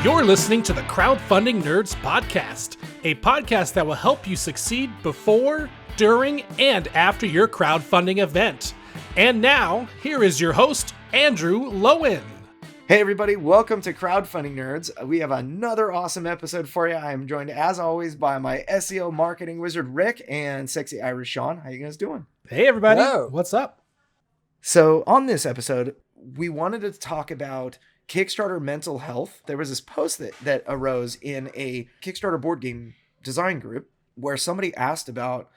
You're listening to the Crowdfunding Nerds Podcast, a podcast that will help you succeed before, during, and after your crowdfunding event. And now, here is your host, Andrew Lowen. Hey everybody, welcome to Crowdfunding Nerds. We have another awesome episode for you. I am joined as always by my SEO marketing wizard Rick and sexy Irish Sean. How you guys doing? Hey everybody, Hello. What's up? So on this episode, we wanted to talk about Kickstarter mental health. There was this post that arose in a Kickstarter board game design group where somebody asked about,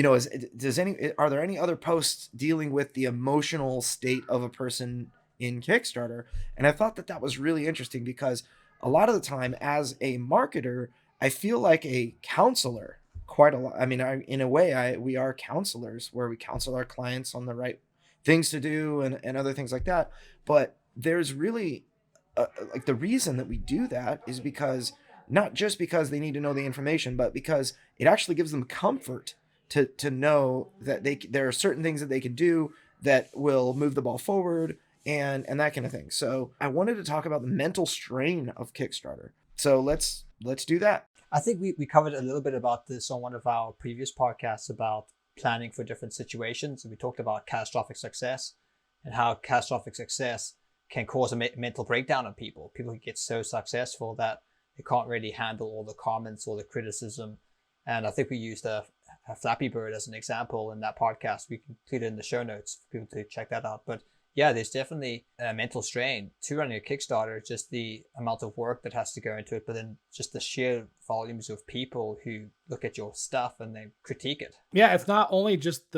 are there any other posts dealing with the emotional state of a person in Kickstarter? And I thought that was really interesting because a lot of the time as a marketer, I feel like a counselor quite a lot. I mean, in a way, we are counselors where we counsel our clients on the right things to do and other things like that. But there's really like the reason that we do that is because not just because they need to know the information, but because it actually gives them comfort to know that there are certain things that they can do that will move the ball forward and that kind of thing. So I wanted to talk about the mental strain of Kickstarter. So let's do that. I think we covered a little bit about this on one of our previous podcasts about planning for different situations. We talked about catastrophic success and how catastrophic success can cause a mental breakdown in people. People get so successful that they can't really handle all the comments or the criticism. And I think we used a Flappy Bird as an example in that podcast. We can include it in the show notes for people to check that out. But yeah, there's definitely a mental strain to running a Kickstarter, just the amount of work that has to go into it, but then just the sheer volumes of people who look at your stuff and they critique it. Yeah, it's not only just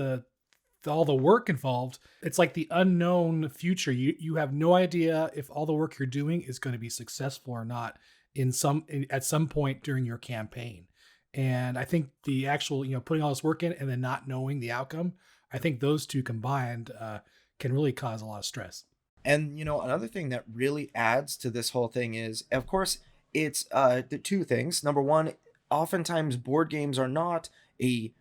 all the work involved. It's like the unknown future. You have no idea if all the work you're doing is going to be successful or not at some point during your campaign. And I think the actual, putting all this work in and then not knowing the outcome, I think those two combined can really cause a lot of stress. And, another thing that really adds to this whole thing is, of course, it's the two things. Number one, oftentimes board games are not a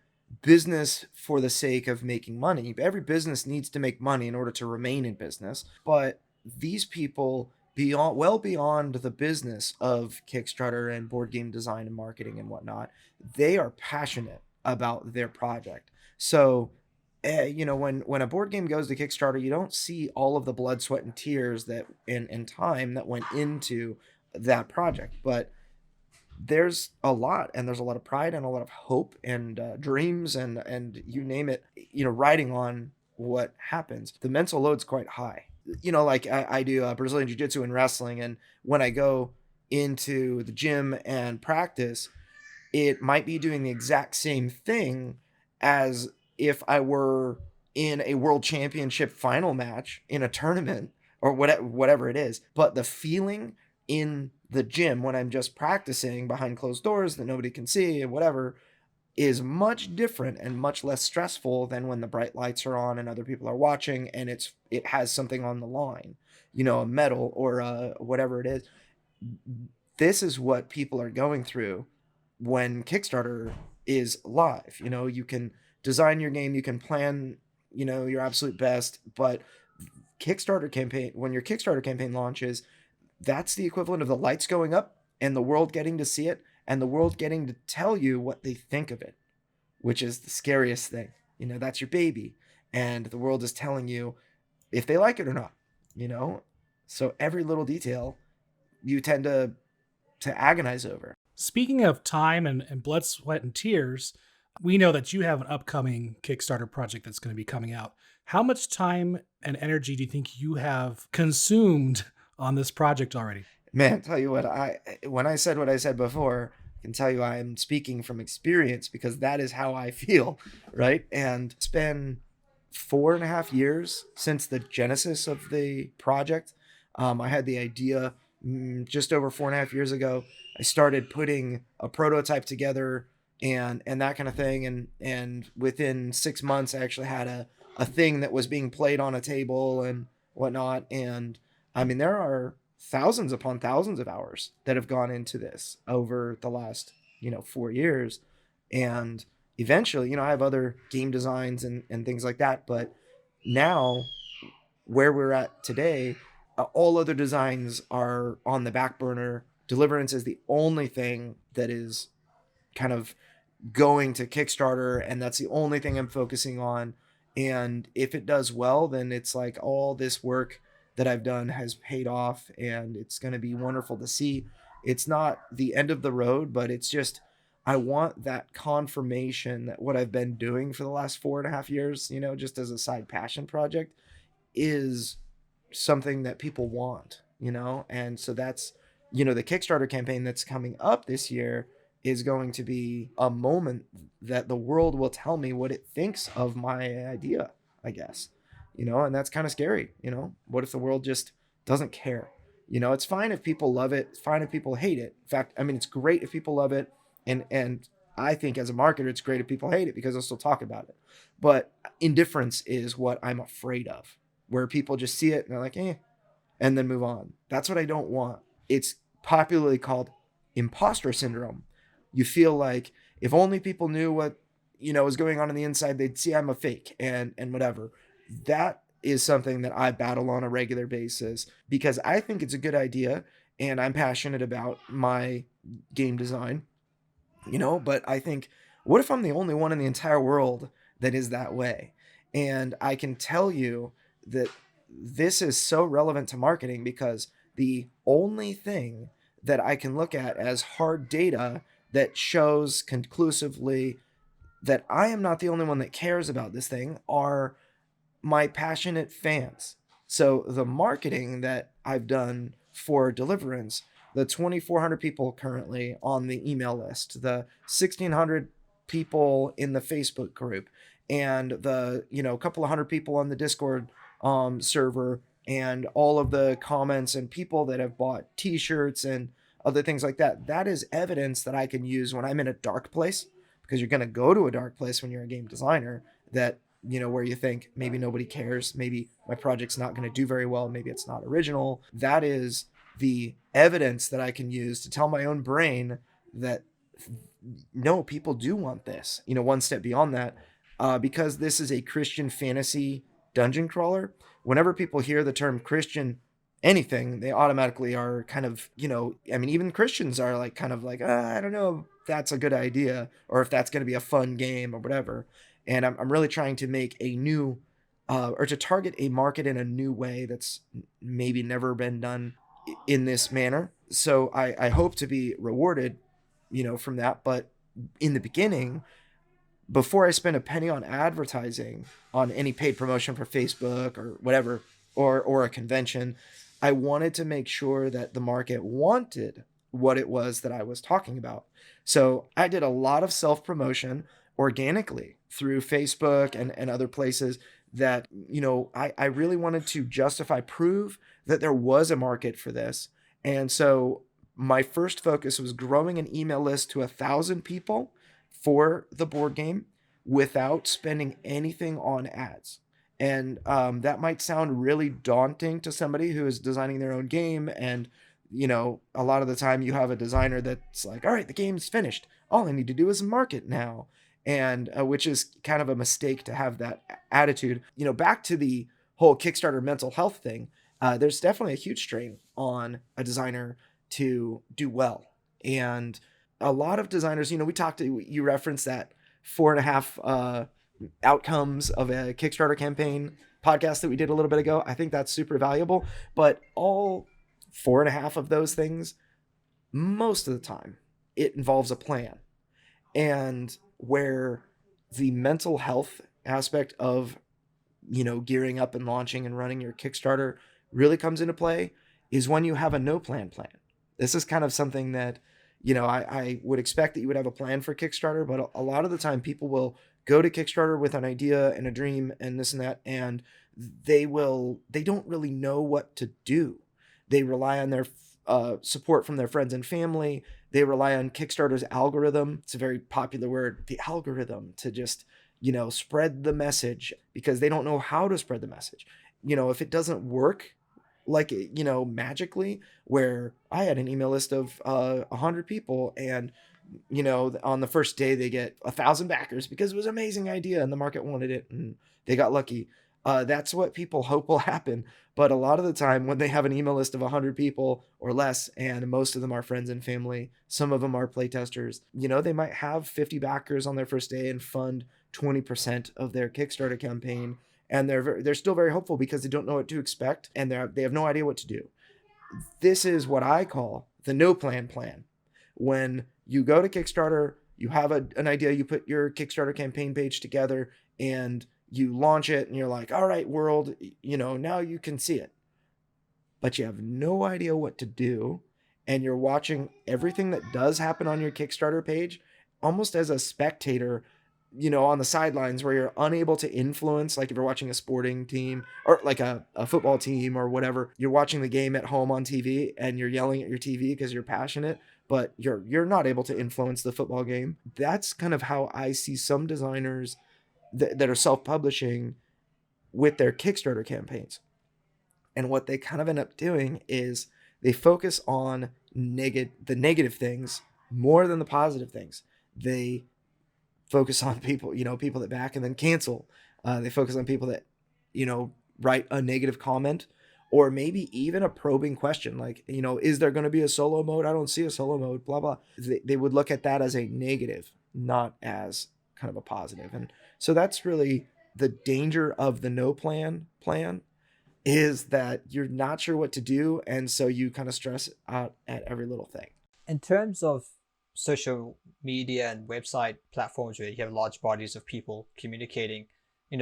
business for the sake of making money. Every business needs to make money in order to remain in business. But these people, well beyond the business of Kickstarter and board game design and marketing and whatnot, they are passionate about their project. So when a board game goes to Kickstarter, you don't see all of the blood, sweat, and tears that and time that went into that project. But there's a lot of pride and a lot of hope and dreams and you name it, riding on what happens. The mental load's quite high. Like I do Brazilian Jiu-Jitsu and wrestling, and when I go into the gym and practice, it might be doing the exact same thing as if I were in a world championship final match in a tournament or whatever it is. But the feeling in the gym when I'm just practicing behind closed doors that nobody can see and whatever is much different and much less stressful than when the bright lights are on and other people are watching and it has something on the line, a medal or whatever it is. This is what people are going through when Kickstarter is live. You can design your game, you can plan, your absolute best, but when your Kickstarter campaign launches, that's the equivalent of the lights going up and the world getting to see it and the world getting to tell you what they think of it, which is the scariest thing. That's your baby. And the world is telling you if they like it or not, So every little detail you tend to agonize over. Speaking of time and blood, sweat, and tears, we know that you have an upcoming Kickstarter project that's going to be coming out. How much time and energy do you think you have consumed on this project already? Man, tell you what, when I said what I said before, I can tell you I'm speaking from experience because that is how I feel, right? And it's been 4.5 years since the genesis of the project. I had the idea just over 4.5 years ago. I started putting a prototype together and that kind of thing. And within 6 months, I actually had a thing that was being played on a table and whatnot. And I mean, there are thousands upon thousands of hours that have gone into this over the last, 4 years. And eventually, I have other game designs and things like that. But now where we're at today, all other designs are on the back burner Deliverance is the only thing that is kind of going to Kickstarter, and that's the only thing I'm focusing on. And if it does well, then it's like all this work that I've done has paid off, and it's going to be wonderful to see. It's not the end of the road, but it's just, I want that confirmation that what I've been doing for the last 4.5 years, just as a side passion project, is something that people want, and so that's, the Kickstarter campaign that's coming up this year is going to be a moment that the world will tell me what it thinks of my idea, I guess, and that's kind of scary. What if the world just doesn't care? It's fine if people love it. It's fine if people hate it. In fact, I mean, it's great if people love it. And I think as a marketer, it's great if people hate it because they'll still talk about it. But indifference is what I'm afraid of, where people just see it and they're like, and then move on. That's what I don't want. It's popularly called imposter syndrome. You feel like if only people knew what, was going on the inside, they'd see I'm a fake and whatever. That is something that I battle on a regular basis because I think it's a good idea and I'm passionate about my game design, but I think, what if I'm the only one in the entire world that is that way? And I can tell you that this is so relevant to marketing because the only thing that I can look at as hard data that shows conclusively that I am not the only one that cares about this thing are my passionate fans. So the marketing that I've done for Deliverance, the 2,400 people currently on the email list, the 1,600 people in the Facebook group, and the, couple of hundred people on the Discord server, and all of the comments and people that have bought t-shirts and other things like that. That is evidence that I can use when I'm in a dark place, because you're going to go to a dark place when you're a game designer that, where you think maybe nobody cares, maybe my project's not going to do very well, maybe it's not original. That is the evidence that I can use to tell my own brain that no, people do want this. One step beyond that, because this is a Christian fantasy dungeon crawler. Whenever people hear the term Christian anything, they automatically are kind of, even Christians are like, kind of like, I don't know if that's a good idea or if that's going to be a fun game or whatever. And I'm really trying to make a new, or to target a market in a new way that's maybe never been done in this manner. So I hope to be rewarded, from that. But in the beginning, before I spend a penny on advertising on any paid promotion for Facebook or whatever, or a convention, I wanted to make sure that the market wanted what it was that I was talking about. So I did a lot of self-promotion organically through Facebook and other places that, I really wanted to prove that there was a market for this. And so my first focus was growing an email list to 1,000 people for the board game without spending anything on ads. And that might sound really daunting to somebody who is designing their own game. And, a lot of the time you have a designer that's like, all right, the game's finished. All I need to do is market now. And which is kind of a mistake to have that attitude. Back to the whole Kickstarter mental health thing, there's definitely a huge strain on a designer to do well. And a lot of designers, you referenced that 4.5 outcomes of a Kickstarter campaign podcast that we did a little bit ago. I think that's super valuable, but all 4.5 of those things, most of the time, it involves a plan. And where the mental health aspect of, gearing up and launching and running your Kickstarter really comes into play is when you have a no plan. This is kind of something that, I would expect that you would have a plan for Kickstarter, but a lot of the time people will go to Kickstarter with an idea and a dream and this and that, and they don't really know what to do. They rely on their support from their friends and family. They rely on Kickstarter's algorithm. It's a very popular word, the algorithm, to just, spread the message, because they don't know how to spread the message. If it doesn't work like, magically, where I had an email list of 100 people and, on the first day they get 1,000 backers because it was an amazing idea and the market wanted it and they got lucky. That's what people hope will happen. But a lot of the time, when they have an email list of 100 people or less, and most of them are friends and family, some of them are playtesters, they might have 50 backers on their first day and fund 20% of their Kickstarter campaign. And they're still very hopeful because they don't know what to expect and they have no idea what to do. This is what I call the no plan. When you go to Kickstarter, you have an idea, you put your Kickstarter campaign page together and you launch it and you're like, all right, world, now you can see it. But you have no idea what to do. And you're watching everything that does happen on your Kickstarter page almost as a spectator, on the sidelines where you're unable to influence, like if you're watching a sporting team or like a football team or whatever, you're watching the game at home on TV and you're yelling at your TV because you're passionate, but you're not able to influence the football game. That's kind of how I see some designers that are self-publishing with their Kickstarter campaigns. And what they kind of end up doing is they focus on the negative things more than the positive things. They focus on people that back and then cancel. They focus on people that, write a negative comment or maybe even a probing question. Like, is there going to be a solo mode? I don't see a solo mode, blah, blah. They would look at that as a negative, not as kind of a positive. And so that's really the danger of the no plan is that you're not sure what to do. And so you kind of stress out at every little thing. In terms of social media and website platforms where you have large bodies of people communicating,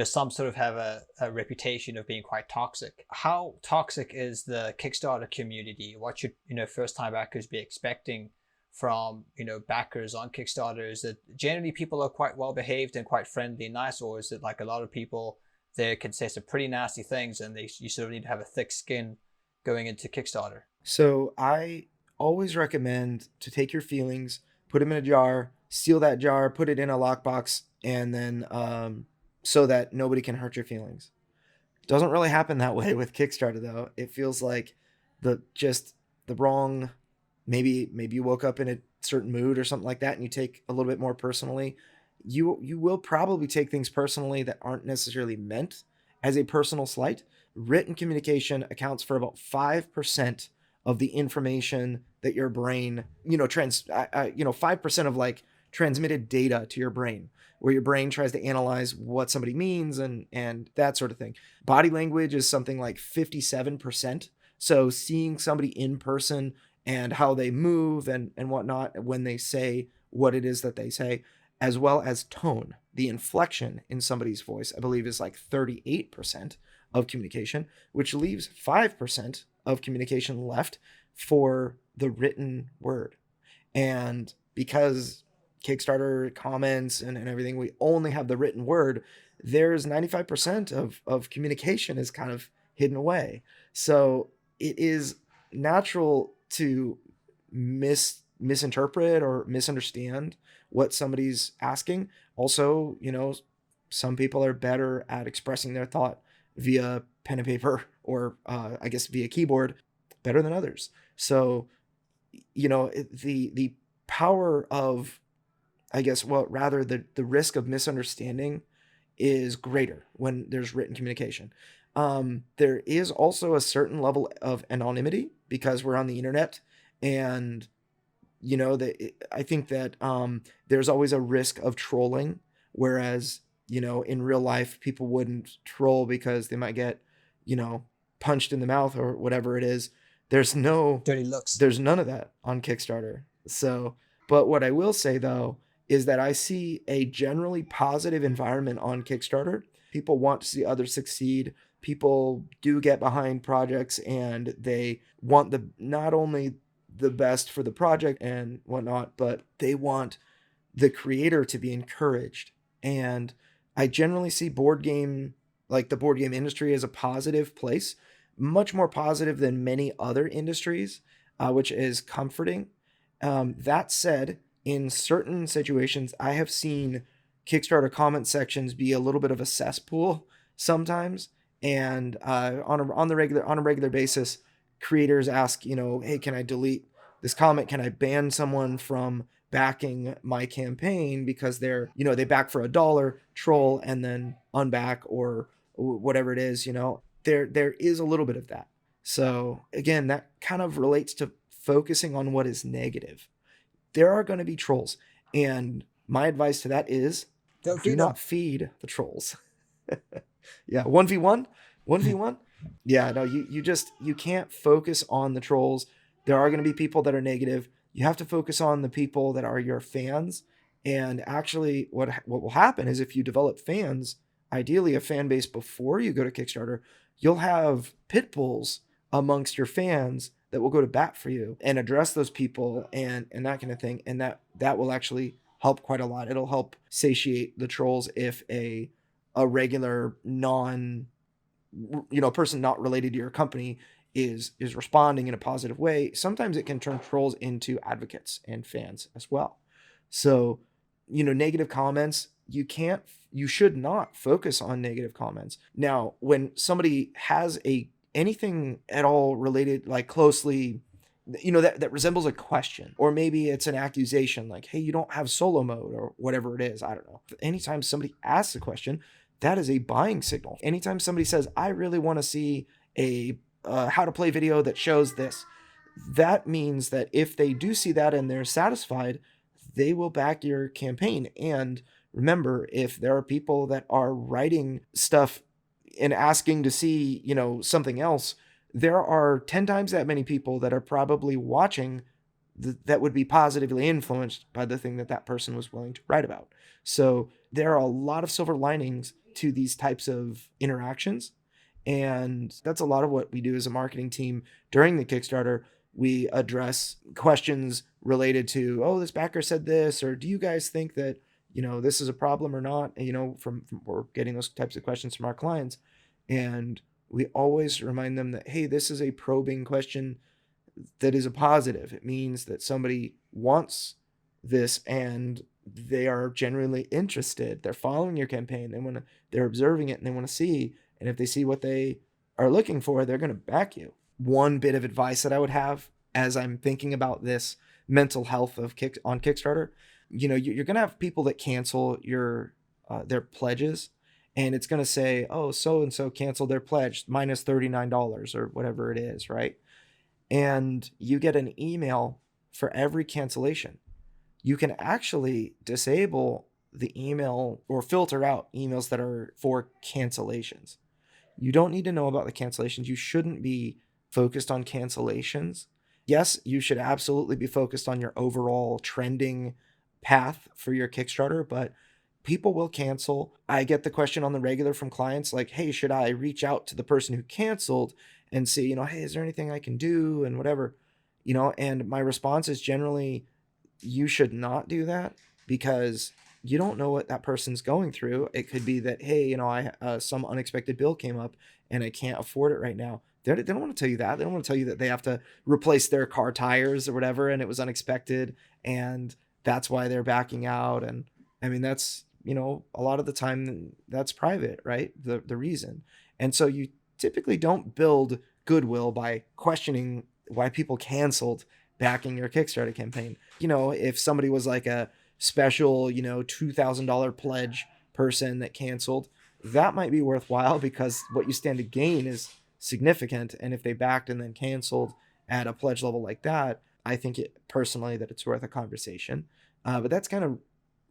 some sort of have a reputation of being quite toxic. How toxic is the Kickstarter community? What should, first-time backers be expecting from, backers on Kickstarter? Is it generally people are quite well behaved and quite friendly and nice, or is it like a lot of people there can say some pretty nasty things and you sort of need to have a thick skin going into Kickstarter? So I always recommend to take your feelings, put them in a jar, seal that jar, put it in a lockbox, and then so that nobody can hurt your feelings. Doesn't really happen that way with Kickstarter though. It feels like the wrong, maybe you woke up in a certain mood or something like that and you take a little bit more personally. You will probably take things personally that aren't necessarily meant as a personal slight. Written communication accounts for about 5% of the information that your brain, 5% of like transmitted data to your brain, where your brain tries to analyze what somebody means and that sort of thing. Body language is something like 57%. So seeing somebody in person and how they move and whatnot when they say what it is that they say, as well as tone, the inflection in somebody's voice, I believe is like 38% of communication, which leaves 5% of communication left for the written word. And because Kickstarter comments and everything, we only have the written word, there's 95% of communication is kind of hidden away. So it is natural to misinterpret or misunderstand what somebody's asking. Also, some people are better at expressing their thought via pen and paper or I guess via keyboard better than others. So, the power of, the risk of misunderstanding is greater when there's written communication. There is also a certain level of anonymity because we're on the internet, and I think that there's always a risk of trolling, whereas in real life people wouldn't troll because they might get punched in the mouth or whatever it is. There's no dirty looks. There's none of that on Kickstarter. So, but what I will say though is that I see a generally positive environment on Kickstarter. People want to see others succeed. People do get behind projects and they want not only the best for the project and whatnot, but they want the creator to be encouraged. And I generally see the board game industry as a positive place, much more positive than many other industries, which is comforting. That said, in certain situations, I have seen Kickstarter comment sections be a little bit of a cesspool sometimes. And on a regular basis, creators ask, hey, can I delete this comment? Can I ban someone from backing my campaign because they back for $1, troll, and then unback or whatever it is, there is a little bit of that. So again, that kind of relates to focusing on what is negative. There are going to be trolls. And my advice to that is do not feed the trolls. Yeah. 1v1. Yeah, no, you can't focus on the trolls. There are going to be people that are negative. You have to focus on the people that are your fans. And actually what will happen is if you develop fans, ideally a fan base before you go to Kickstarter, you'll have pit bulls amongst your fans that will go to bat for you and address those people and that kind of thing. And that will actually help quite a lot. It'll help satiate the trolls if a regular person not related to your company is responding in a positive way. Sometimes it can turn trolls into advocates and fans as well. So, negative comments, you should not focus on negative comments. Now, when somebody has anything at all related, like closely, that resembles a question, or maybe it's an accusation like, hey, you don't have solo mode or whatever it is. I don't know. Anytime somebody asks a question, that is a buying signal. Anytime somebody says, I really want to see a how to play video that shows this, that means that if they do see that and they're satisfied, they will back your campaign. And remember, if there are people that are writing stuff and asking to see, something else, there are 10 times that many people that are probably watching that would be positively influenced by the thing that person was willing to write about. So there are a lot of silver linings to these types of interactions. And that's a lot of what we do as a marketing team during the Kickstarter. We address questions related to, oh, this backer said this, or do you guys think that, this is a problem or not? And, from we're getting those types of questions from our clients. And we always remind them that, hey, this is a probing question that is a positive. It means that somebody wants this and they are genuinely interested. They're following your campaign. They're observing it and they want to see. And if they see what they are looking for, they're going to back you. One bit of advice that I would have as I'm thinking about this mental health on Kickstarter, you're going to have people that cancel their pledges, and it's going to say, oh, so-and-so canceled their pledge, minus $39 or whatever it is, right? And you get an email for every cancellation. You can actually disable the email or filter out emails that are for cancellations. You don't need to know about the cancellations. You shouldn't be focused on cancellations. Yes, you should absolutely be focused on your overall trending path for your Kickstarter, but people will cancel. I get the question on the regular from clients like, hey, should I reach out to the person who canceled and see, hey, is there anything I can do and whatever, and my response is generally, you should not do that because you don't know what that person's going through. It could be that, hey, I some unexpected bill came up and I can't afford it right now. They don't want to tell you that. They don't want to tell you that they have to replace their car tires or whatever, and it was unexpected, and that's why they're backing out. And I mean, that's, a lot of the time that's private, right? The reason. And so you typically don't build goodwill by questioning why people canceled backing your Kickstarter campaign. If somebody was like a special, $2,000 pledge person that canceled, that might be worthwhile because what you stand to gain is significant. And if they backed and then canceled at a pledge level like that, I think personally that it's worth a conversation. But that's kind of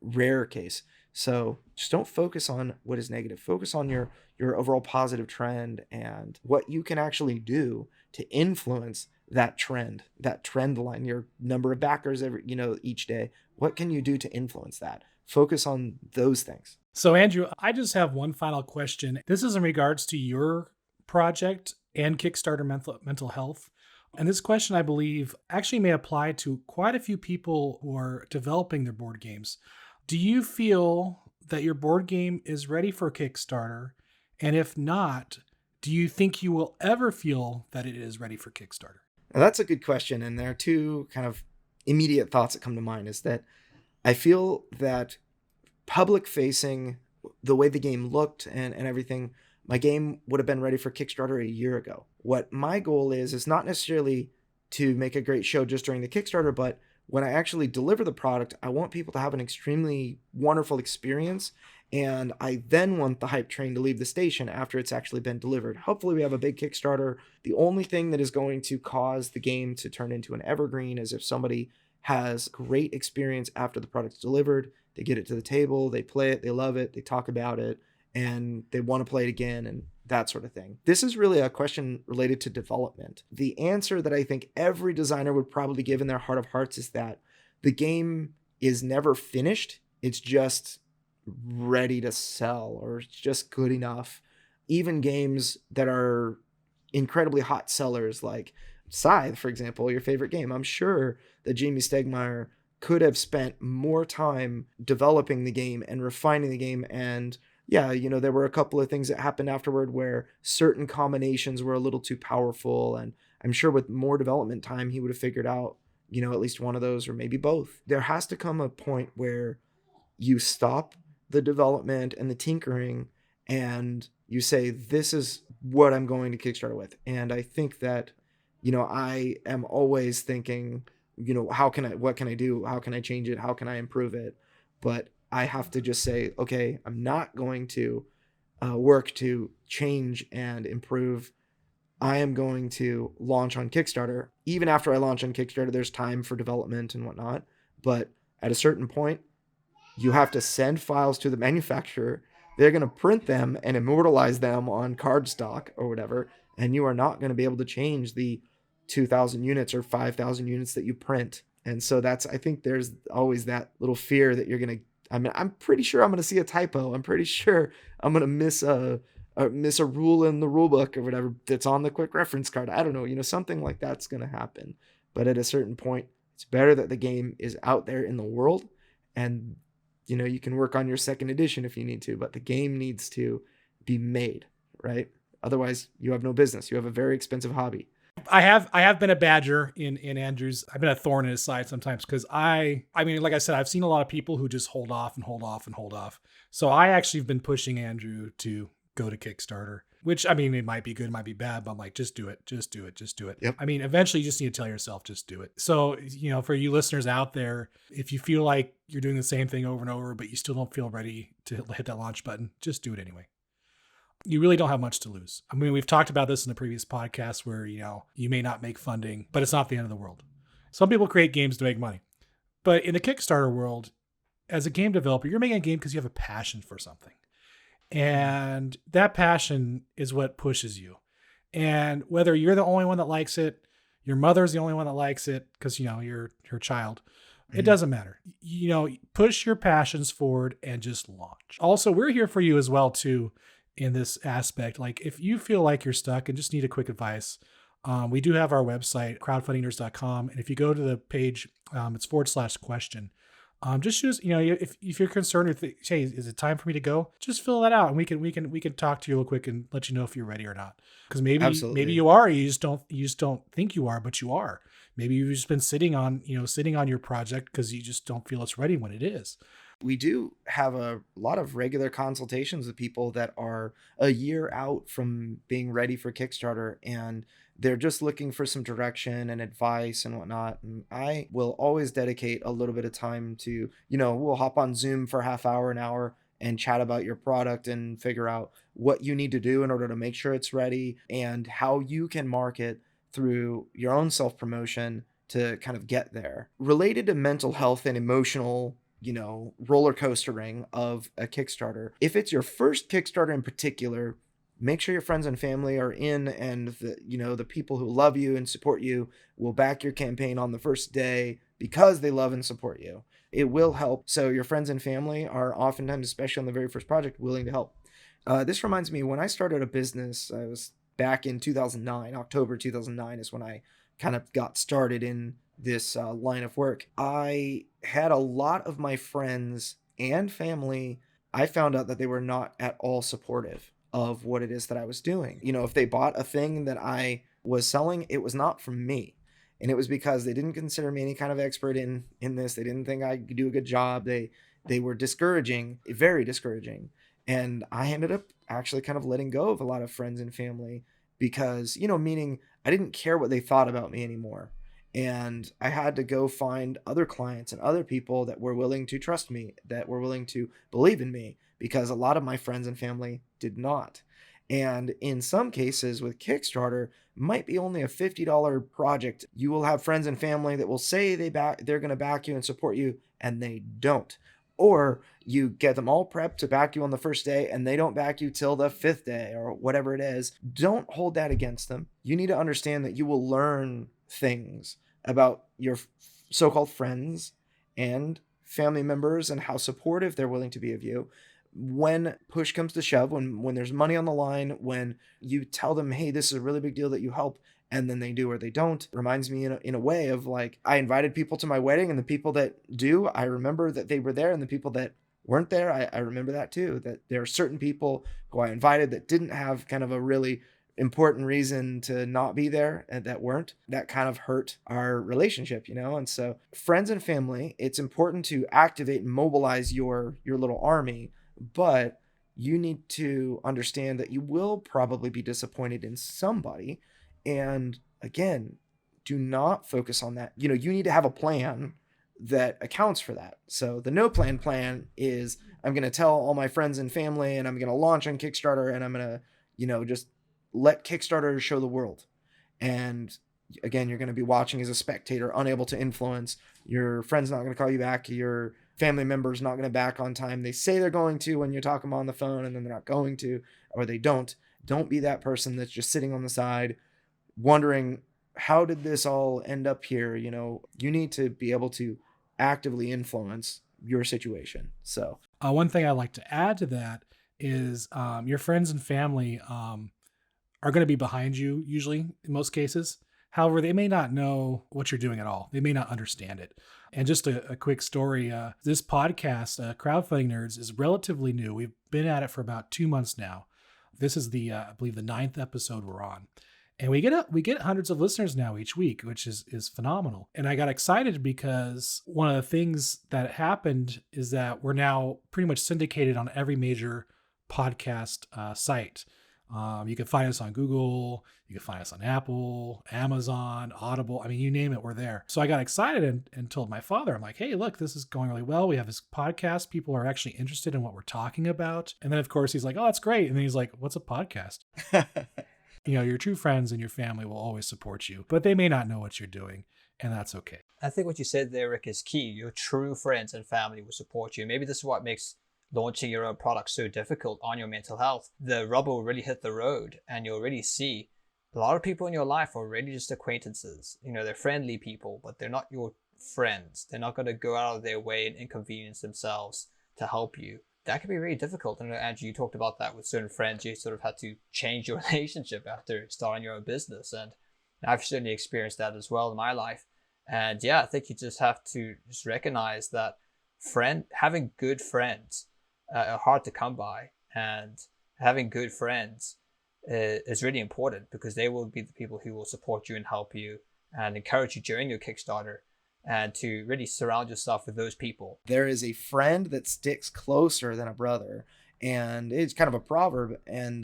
rare case. So just don't focus on what is negative. Focus on your overall positive trend and what you can actually do to influence that trend line, your number of backers each day. What can you do to influence that? Focus on those things. So Andrew, I just have one final question. This is in regards to your project and Kickstarter mental health. And this question, I believe, actually may apply to quite a few people who are developing their board games. Do you feel that your board game is ready for Kickstarter? And if not, do you think you will ever feel that it is ready for Kickstarter? Now, that's a good question. And there are two kind of immediate thoughts that come to mind is that I feel that public facing, the way the game looked and everything, my game would have been ready for Kickstarter a year ago. What my goal is not necessarily to make a great show just during the Kickstarter, but when I actually deliver the product, I want people to have an extremely wonderful experience And I then want the hype train to leave the station after it's actually been delivered. Hopefully we have a big Kickstarter. The only thing that is going to cause the game to turn into an evergreen is if somebody has great experience after the product's delivered. They get it to the table, they play it, they love it, they talk about it, and they want to play it again and that sort of thing. This is really a question related to development. The answer that I think every designer would probably give in their heart of hearts is that the game is never finished. It's just ready to sell, or it's just good enough. Even games that are incredibly hot sellers like Scythe, for example, your favorite game, I'm sure that Jamie Stegmaier could have spent more time developing the game and refining the game. And yeah, there were a couple of things that happened afterward where certain combinations were a little too powerful. And I'm sure with more development time, he would have figured out, at least one of those or maybe both. There has to come a point where you stop the development and the tinkering and you say, this is what I'm going to Kickstarter with. And I think that, I am always thinking, what can I do? How can I change it? How can I improve it? But I have to just say, okay, I'm not going to work to change and improve. I am going to launch on Kickstarter. Even after I launch on Kickstarter, there's time for development and whatnot. But at a certain point, you have to send files to the manufacturer. They're going to print them and immortalize them on cardstock or whatever. And you are not going to be able to change the 2,000 units or 5,000 units that you print. And so I think there's always that little fear that you're going to, I'm pretty sure I'm going to see a typo. I'm pretty sure I'm going to miss a rule in the rule book or whatever that's on the quick reference card. I don't know, something like that's going to happen. But at a certain point, it's better that the game is out there in the world, and you can work on your second edition if you need to, but the game needs to be made, right? Otherwise, you have no business. You have a very expensive hobby. I have been a badger in Andrew's. I've been a thorn in his side sometimes because I mean, like I said, I've seen a lot of people who just hold off and hold off and hold off. So I actually have been pushing Andrew to go to Kickstarter, which, I mean, it might be good, it might be bad, but I'm like, just do it. Yep. I mean, eventually you just need to tell yourself, just do it. So, for you listeners out there, if you feel like you're doing the same thing over and over, but you still don't feel ready to hit that launch button, just do it anyway. You really don't have much to lose. I mean, we've talked about this in the previous podcast where, you may not make funding, but it's not the end of the world. Some people create games to make money. But in the Kickstarter world, as a game developer, you're making a game because you have a passion for something. And that passion is what pushes you. And whether you're the only one that likes it, your mother's the only one that likes it because, you're her child, it doesn't matter. Push your passions forward and just launch. Also, we're here for you as well, too, in this aspect. Like if you feel like you're stuck and just need a quick advice, we do have our website, crowdfundingnerds.com. And if you go to the page, it's /question. Just choose, if you're concerned with, hey, is it time for me to go? Just fill that out, and we can talk to you real quick and let you know if you're ready or not. Because maybe you are, you just don't think you are, but you are. Maybe you've just been sitting on your project because you just don't feel it's ready when it is. We do have a lot of regular consultations with people that are a year out from being ready for Kickstarter, and they're just looking for some direction and advice and whatnot. And I will always dedicate a little bit of time to, we'll hop on Zoom for half hour, an hour, and chat about your product and figure out what you need to do in order to make sure it's ready and how you can market through your own self-promotion to kind of get there. Related to mental health and emotional, roller coastering of a Kickstarter, if it's your first Kickstarter in particular, make sure your friends and family are in, and the people who love you and support you will back your campaign on the first day because they love and support you. It will help. So your friends and family are oftentimes, especially on the very first project, willing to help. This reminds me, when I started a business, I was back in 2009, October 2009 is when I kind of got started in this line of work. I had a lot of my friends and family, I found out that they were not at all supportive of what it is that I was doing. If they bought a thing that I was selling, it was not from me. And it was because they didn't consider me any kind of expert in this. They didn't think I could do a good job. They were discouraging, very discouraging. And I ended up actually kind of letting go of a lot of friends and family because, meaning I didn't care what they thought about me anymore. And I had to go find other clients and other people that were willing to trust me, that were willing to believe in me, because a lot of my friends and family did not. And in some cases with Kickstarter, might be only a $50 project. You will have friends and family that will say they're going to back you and support you, and they don't. Or you get them all prepped to back you on the first day and they don't back you till the 5th day or whatever it is. Don't hold that against them. You need to understand that you will learn things about your so-called friends and family members and how supportive they're willing to be of you. When push comes to shove, when there's money on the line, when you tell them, hey, this is a really big deal that you help, and then they do or they don't, reminds me in a way of like, I invited people to my wedding, and the people that do, I remember that they were there, and the people that weren't there, I remember that too, that there are certain people who I invited that didn't have kind of a really important reason to not be there and that weren't. That kind of hurt our relationship, And so friends and family, it's important to activate and mobilize your little army, but you need to understand that you will probably be disappointed in somebody. And again, do not focus on that. You need to have a plan that accounts for that. So the no plan is, I'm going to tell all my friends and family, and I'm going to launch on Kickstarter, and I'm going to, just let Kickstarter show the world. And again, you're going to be watching as a spectator, unable to influence. Your friend's not going to call you back. Your family member's not going to back on time. They say they're going to when you talk them on the phone, and then they're not going to, or they don't. Don't be that person that's just sitting on the side wondering, how did this all end up here? You need to be able to actively influence your situation. So one thing I'd like to add to that is your friends and family are going to be behind you, usually, in most cases. However, they may not know what you're doing at all. They may not understand it. And just a quick story, this podcast, Crowdfunding Nerds, is relatively new. We've been at it for about 2 months now. This is I believe the 9th episode we're on. And we get hundreds of listeners now each week, which is phenomenal. And I got excited because one of the things that happened is that we're now pretty much syndicated on every major podcast site. You can find us on Google, you can find us on Apple, Amazon, Audible. I mean, you name it, we're there. So I got excited and told my father, I'm like, hey, look, this is going really well. We have this podcast. People are actually interested in what we're talking about. And then, of course, he's like, oh, that's great. And then he's like, what's a podcast? Your true friends and your family will always support you, but they may not know what you're doing, and that's okay. I think what you said there, Rick, is key. Your true friends and family will support you. Maybe this is what makes launching your own product so difficult on your mental health. The rubber will really hit the road, and you'll really see a lot of people in your life are really just acquaintances. They're friendly people, but they're not your friends. They're not going to go out of their way and inconvenience themselves to help you. That can be really difficult. And Andrew, you talked about that with certain friends. You sort of had to change your relationship after starting your own business. And I've certainly experienced that as well in my life. And yeah, I think you just have to just recognize that having good friends are hard to come by. And having good friends is really important, because they will be the people who will support you and help you and encourage you during your Kickstarter, and to really surround yourself with those people. There is a friend that sticks closer than a brother, and it's kind of a proverb. And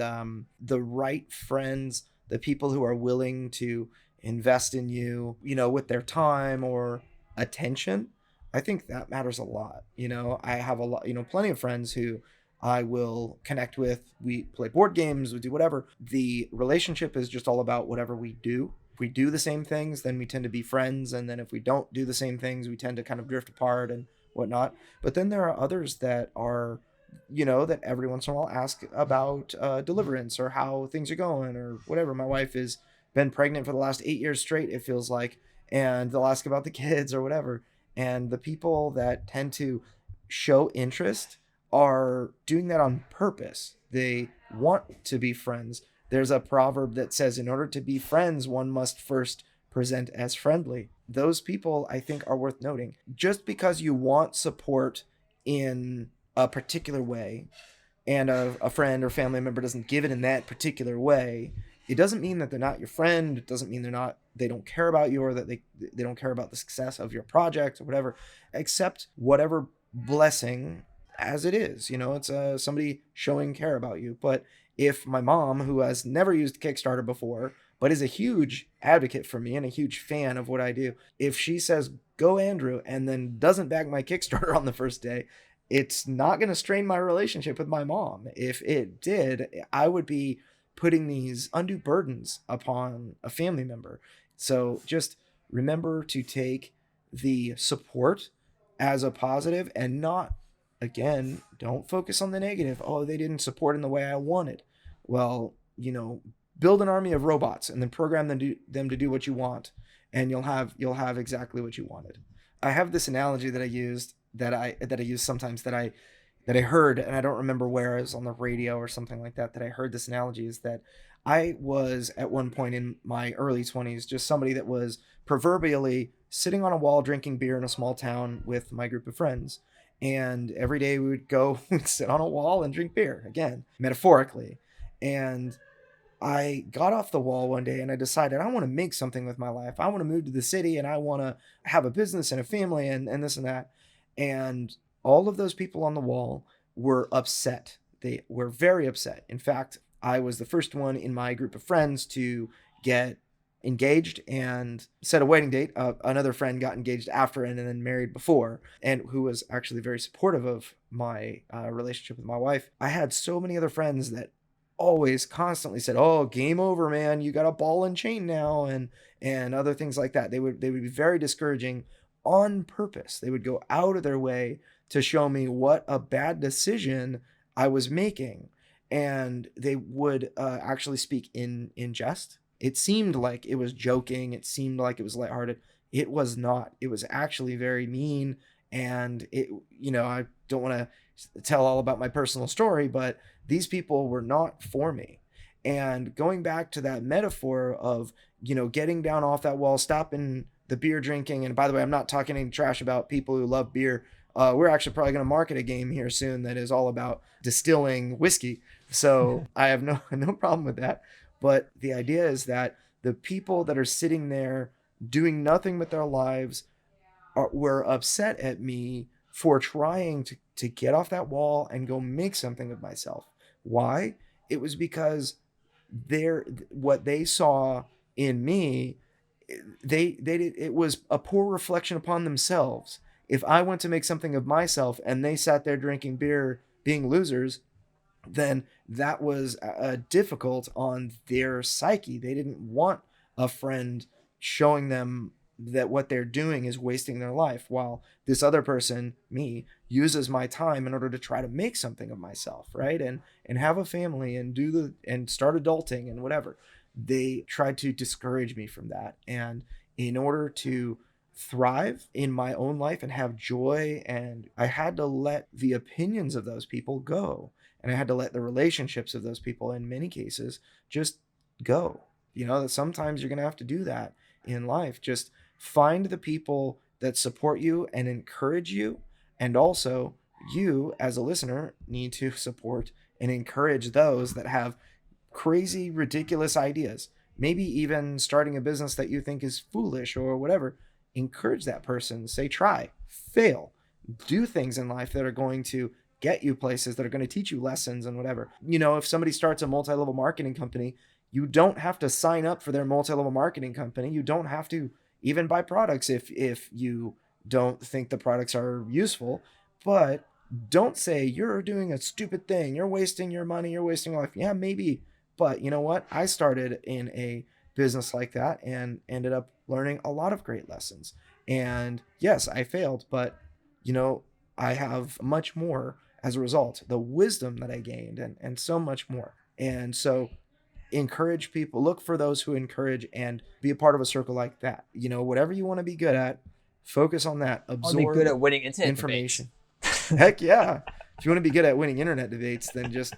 the right friends, the people who are willing to invest in you, with their time or attention, I think that matters a lot. I have a lot, plenty of friends who I will connect with. We play board games, we do whatever. The relationship is just all about whatever we do. If we do the same things, then we tend to be friends. And then if we don't do the same things, we tend to kind of drift apart and whatnot. But then there are others that are, that every once in a while ask about deliverance or how things are going or whatever. My wife has been pregnant for the last 8 years straight, it feels like. And they'll ask about the kids or whatever. And the people that tend to show interest are doing that on purpose. They want to be friends. There's a proverb that says, in order to be friends, one must first present as friendly. Those people, I think, are worth noting. Just because you want support in a particular way, and a friend or family member doesn't give it in that particular way, it doesn't mean that they're not your friend. It doesn't mean they don't care about you, or that they don't care about the success of your project or whatever. Accept whatever blessing as it is. It's somebody showing care about you. But if my mom, who has never used Kickstarter before, but is a huge advocate for me and a huge fan of what I do, if she says, go Andrew, and then doesn't back my Kickstarter on the first day, it's not going to strain my relationship with my mom. If it did, I would be putting these undue burdens upon a family member. So just remember to take the support as a positive and not, again, don't focus on the negative. Oh, they didn't support in the way I wanted. Well, build an army of robots and then program them to do what you want, and you'll have exactly what you wanted. I have this analogy that I used that I use sometimes that I heard, and I don't remember where. It was on the radio or something like that I heard this analogy, is that I was at one point in my early 20s just somebody that was proverbially sitting on a wall drinking beer in a small town with my group of friends. And every day we would go sit on a wall and drink beer, again, metaphorically. And I got off the wall one day and I decided I want to make something with my life. I want to move to the city and I want to have a business and a family and this and that. And all of those people on the wall were upset. They were very upset. In fact, I was the first one in my group of friends to get engaged and set a wedding date. Another friend got engaged after and then married before, and who was actually very supportive of my relationship with my wife. I had so many other friends that always constantly said, "Oh, game over, man. You got a ball and chain now," and other things like that. They would be very discouraging on purpose. They would go out of their way to show me what a bad decision I was making. And they would actually speak in jest. It seemed like it was joking. It seemed like it was lighthearted. It was not. It was actually very mean. And I don't want to tell all about my personal story, but these people were not for me. And going back to that metaphor of, getting down off that wall, stopping the beer drinking. And by the way, I'm not talking any trash about people who love beer. We're actually probably going to market a game here soon that is all about distilling whiskey. So I have no problem with that. But the idea is that the people that are sitting there doing nothing with their lives were upset at me for trying to get off that wall and go make something of myself. Why? It was because what they saw in me, it was a poor reflection upon themselves. If I went to make something of myself and they sat there drinking beer, being losers, then that was difficult on their psyche. They didn't want a friend showing them that what they're doing is wasting their life, while this other person, me, uses my time in order to try to make something of myself, right? And have a family and start adulting and whatever. They tried to discourage me from that. And in order to thrive in my own life and have joy, and I had to let the opinions of those people go. And I had to let the relationships of those people, in many cases, just go. That sometimes you're going to have to do that in life. Just find the people that support you and encourage you. And also, you as a listener need to support and encourage those that have crazy, ridiculous ideas. Maybe even starting a business that you think is foolish or whatever. Encourage that person. Say, try, fail, do things in life that are going to get you places, that are going to teach you lessons and whatever. If somebody starts a multi-level marketing company, you don't have to sign up for their multi-level marketing company. You don't have to even buy products if you don't think the products are useful. But don't say you're doing a stupid thing. You're wasting your money. You're wasting your life. Yeah, maybe. But you know what? I started in a business like that and ended up learning a lot of great lessons. And yes, I failed, but I have much more as a result, the wisdom that I gained and so much more. And so encourage people, look for those who encourage, and be a part of a circle like that. Whatever you want to be good at, focus on that. Absorb I'll be good at winning internet information. Heck yeah. If you want to be good at winning internet debates, then just,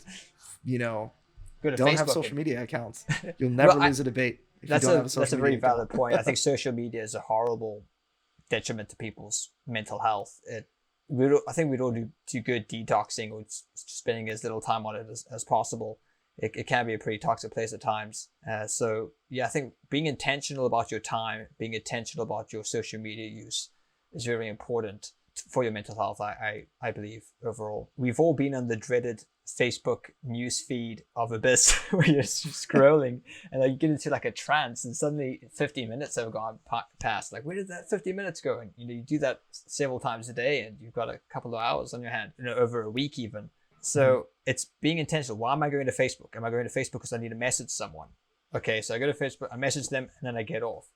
don't have social media accounts. You'll never lose a debate if you don't have a social media account. That's a very valid point. I think social media is a horrible detriment to people's mental health. I think we'd all do good detoxing or just spending as little time on it as possible. It can be a pretty toxic place at times. So yeah, I think being intentional about your time, being intentional about your social media use is very important for your mental health. I believe overall, we've all been on the dreaded Facebook news feed of abyss where you're scrolling and like you get into like a trance and suddenly 15 minutes have gone past. Like, where did that 50 minutes go? And you do that several times a day and you've got a couple of hours on your hand, over a week even. So it's being intentional. Why am I going to Facebook? Am I going to Facebook because I need to message someone? Okay, so I go to Facebook, I message them, and then I get off.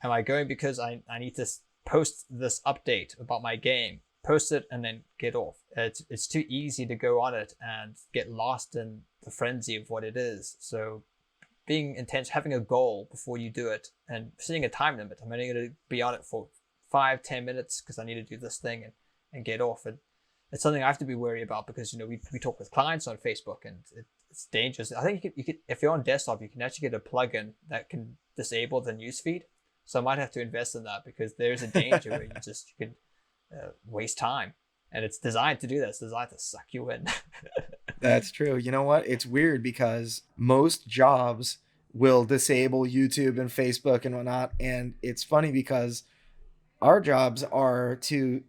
Am I going because I need to post this update about my game? Post it and then get off. It's too easy to go on it and get lost in the frenzy of what it is. So being intense, having a goal before you do it, and setting a time limit. I'm only going to be on it for 5-10 minutes because I need to do this thing and get off. And it's something I have to be wary about because we talk with clients on Facebook and it's dangerous. I think you could if you're on desktop, you can actually get a plugin that can disable the newsfeed. So I might have to invest in that because there's a danger where you could waste time, and it's designed to do that. It's designed to suck you in. That's true. You know what? It's weird because most jobs will disable YouTube and Facebook and whatnot. And it's funny because our jobs are to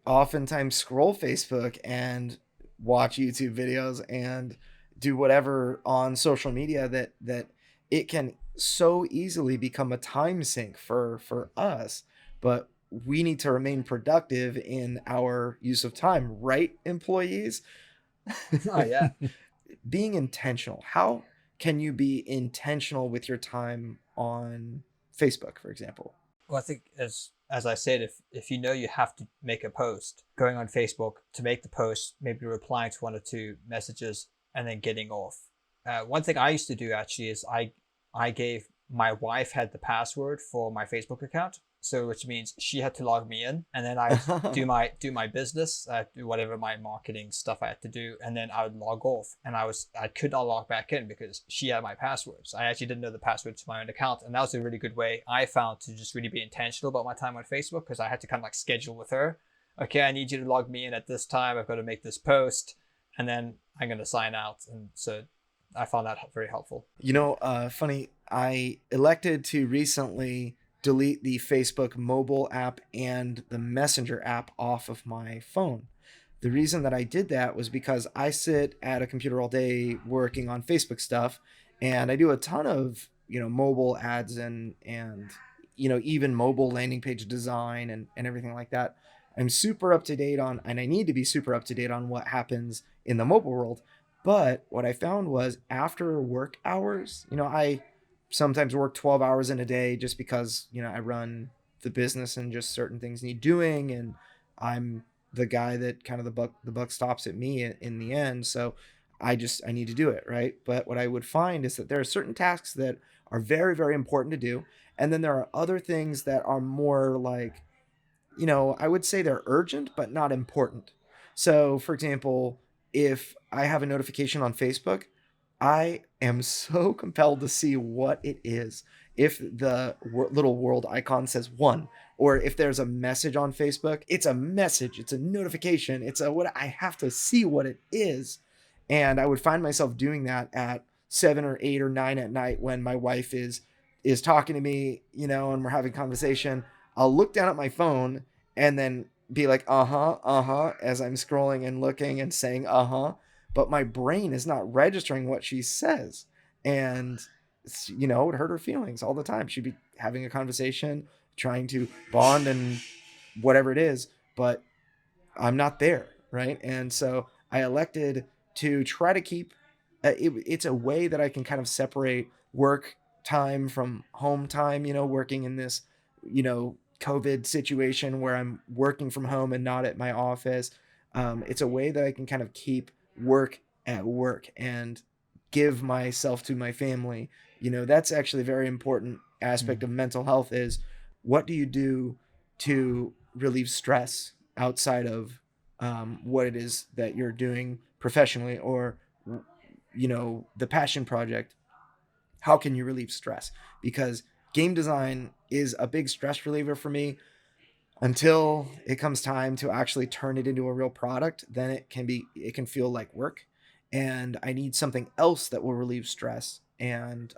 oftentimes scroll Facebook and watch YouTube videos and do whatever on social media that it can so easily become a time sink for us. But we need to remain productive in our use of time, right, employees? Oh yeah. Being intentional. How can you be intentional with your time on Facebook, for example? Well, I think as I said, if you know you have to make a post, going on Facebook to make the post, maybe replying to 1 or 2 messages, and then getting off. One thing I used to do actually is I gave my wife had the password for my Facebook account. So which means she had to log me in, and then I do my business, do whatever my marketing stuff I had to do, and then I would log off. And I could not log back in because she had my passwords. I actually didn't know the password to my own account, and that was a really good way I found to just really be intentional about my time on Facebook because I had to kind of like schedule with her. Okay, I need you to log me in at this time. I've got to make this post, and then I'm going to sign out. And so I found that very helpful. Funny. I elected to recently delete the Facebook mobile app and the Messenger app off of my phone. The reason that I did that was because I sit at a computer all day working on Facebook stuff, and I do a ton of, mobile ads and even mobile landing page design and everything like that. I'm super up to date on, and I need to be super up to date on what happens in the mobile world. But what I found was after work hours, I sometimes work 12 hours in a day just because, I run the business and just certain things need doing. And I'm the guy that kind of the buck stops at me in the end. So I need to do it. Right. But what I would find is that there are certain tasks that are very, very important to do. And then there are other things that are more like, I would say they're urgent, but not important. So for example, if I have a notification on Facebook, I am so compelled to see what it is. If the little world icon says 1, or if there's a message on Facebook, it's a message, it's a notification, what I have to see what it is. And I would find myself doing that at 7 or 8 or 9 at night when my wife is talking to me, and we're having conversation. I'll look down at my phone and then be like, as I'm scrolling and looking and saying, but my brain is not registering what she says. And, it would hurt her feelings all the time. She'd be having a conversation, trying to bond and whatever it is, but I'm not there. Right. And so I elected to try to keep, it's a way that I can kind of separate work time from home time, working in this, COVID situation where I'm working from home and not at my office. It's a way that I can kind of keep work at work and give myself to my family. That's actually a very important aspect of mental health is what do you do to relieve stress outside of what it is that you're doing professionally or, the passion project. How can you relieve stress? Because game design is a big stress reliever for me. Until it comes time to actually turn it into a real product, then it can feel like work, and I need something else that will relieve stress. And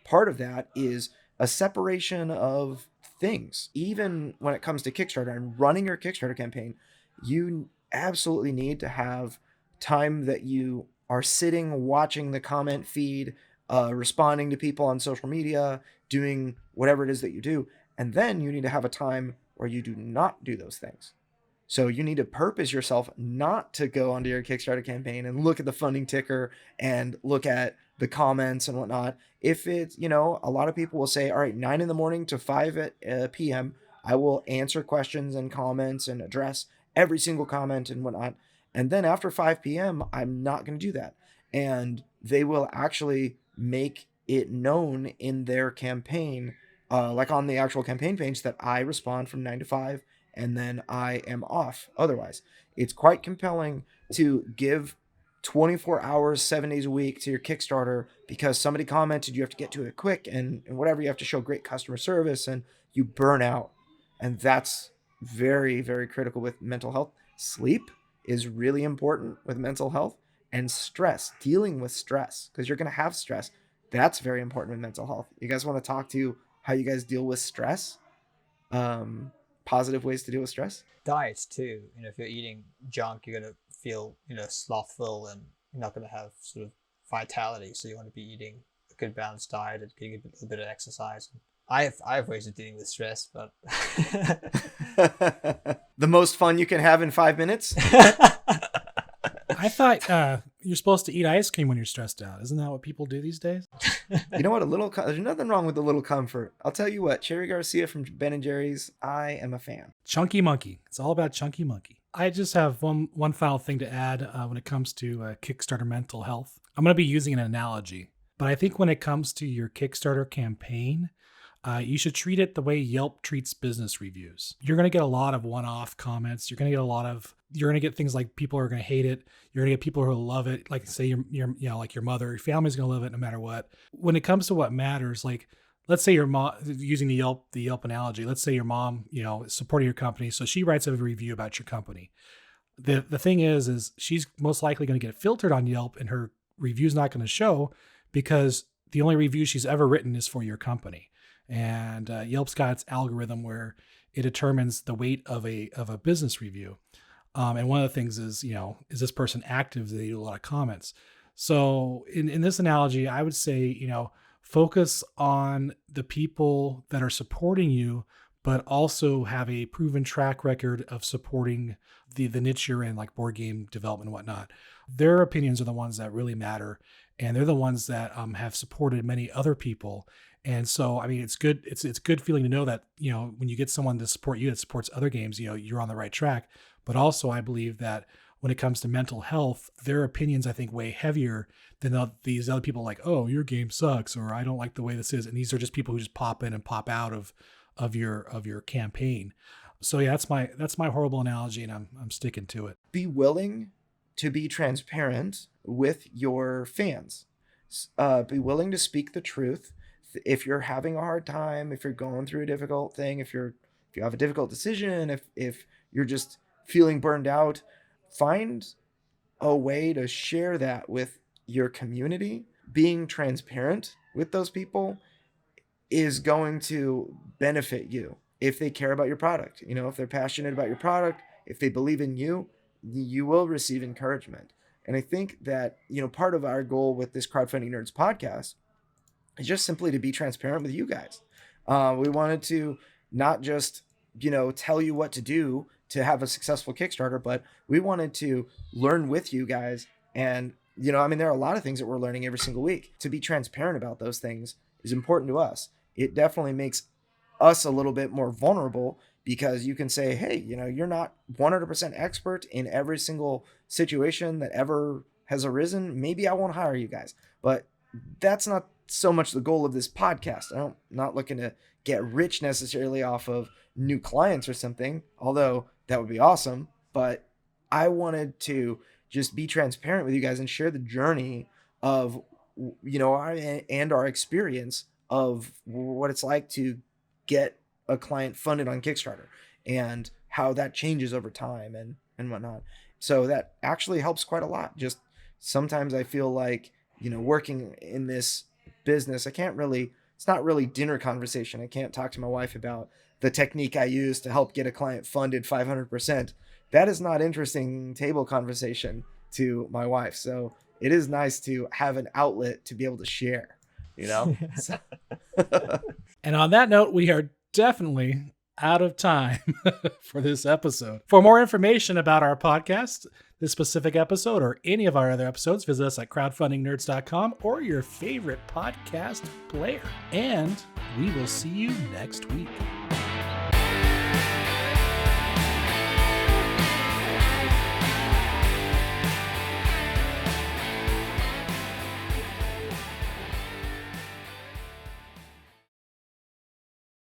part of that is a separation of things. Even when it comes to Kickstarter and running your Kickstarter campaign, you absolutely need to have time that you are sitting, watching the comment feed, responding to people on social media, doing whatever it is that you do. And then you need to have a time where you do not do those things. So you need to purpose yourself not to go onto your Kickstarter campaign and look at the funding ticker and look at the comments and whatnot. If it's, a lot of people will say, all right, 9 in the morning to 5 p.m., I will answer questions and comments and address every single comment and whatnot. And then after 5 p.m., I'm not going to do that. And they will actually make it known in their campaign, like on the actual campaign page, that I respond from 9 to 5 and then I am off otherwise. It's quite compelling to give 24 hours, 7 days a week to your Kickstarter because somebody commented, you have to get to it quick and whatever, you have to show great customer service and you burn out. And that's very, very critical with mental health. Sleep is really important with mental health, and stress, dealing with stress, because you're going to have stress. That's very important with mental health. You guys want to talk to how you guys deal with stress? Positive ways to deal with stress? Diets too. If you're eating junk, you're gonna feel, slothful, and you're not gonna have sort of vitality. So you want to be eating a good balanced diet and getting a little bit of exercise. I have ways of dealing with stress, but the most fun you can have in 5 minutes. I thought you're supposed to eat ice cream when you're stressed out. Isn't that what people do these days? You know what? There's nothing wrong with a little comfort. I'll tell you what, Cherry Garcia from Ben & Jerry's, I am a fan. Chunky Monkey. It's all about Chunky Monkey. I just have one final thing to add when it comes to Kickstarter mental health. I'm going to be using an analogy, but I think when it comes to your Kickstarter campaign, you should treat it the way Yelp treats business reviews. You're going to get a lot of one-off comments. You're going to get things like people are going to hate it. You're going to get people who love it. Like say like your mother, your family's going to love it no matter what. When it comes to what matters, like let's say your mom, using the Yelp analogy, let's say your mom, is supporting your company. So she writes a review about your company. The thing is she's most likely going to get filtered on Yelp and her review's not going to show because the only review she's ever written is for your company. And Yelp's got its algorithm where it determines the weight of a business review. And one of the things is, is this person active? Do they do a lot of comments? So in this analogy, I would say, focus on the people that are supporting you, but also have a proven track record of supporting the niche you're in, like board game development and whatnot. Their opinions are the ones that really matter. And they're the ones that have supported many other people. And so, I mean, it's good. It's good feeling to know that, when you get someone to support you that supports other games, you're on the right track. But also, I believe that when it comes to mental health, their opinions, I think, weigh heavier than these other people like, oh, your game sucks, or I don't like the way this is. And these are just people who just pop in and pop out of your campaign. So yeah, that's my horrible analogy, and I'm sticking to it. Be willing to be transparent with your fans. Be willing to speak the truth. If you're having a hard time, if you're going through a difficult thing, if you have a difficult decision, if you're just feeling burned out, find a way to share that with your community. Being transparent with those people is going to benefit you if they care about your product. If they're passionate about your product, if they believe in you, you will receive encouragement. And I think that, part of our goal with this Crowdfunding Nerds podcast is just simply to be transparent with you guys. We wanted to not just, tell you what to do to have a successful Kickstarter, but we wanted to learn with you guys. And, there are a lot of things that we're learning every single week. To be transparent about those things is important to us. It definitely makes us a little bit more vulnerable because you can say, hey, you're not 100% expert in every single situation that ever has arisen. Maybe I won't hire you guys, but that's not so much the goal of this podcast. I'm not looking to get rich necessarily off of new clients or something, although that would be awesome. But I wanted to just be transparent with you guys and share the journey of, our experience of what it's like to get a client funded on Kickstarter and how that changes over time and whatnot. So that actually helps quite a lot. Just sometimes I feel like, working in this business, I can't really It's not really dinner conversation. I can't talk to my wife about the technique I use to help get a client funded 500%. That is not interesting table conversation to my wife. So it is nice to have an outlet to be able to share, you know? So. And on that note, we are definitely out of time for this episode. For more information about our podcast, this specific episode, or any of our other episodes, visit us at crowdfundingnerds.com or your favorite podcast player. And we will see you next week.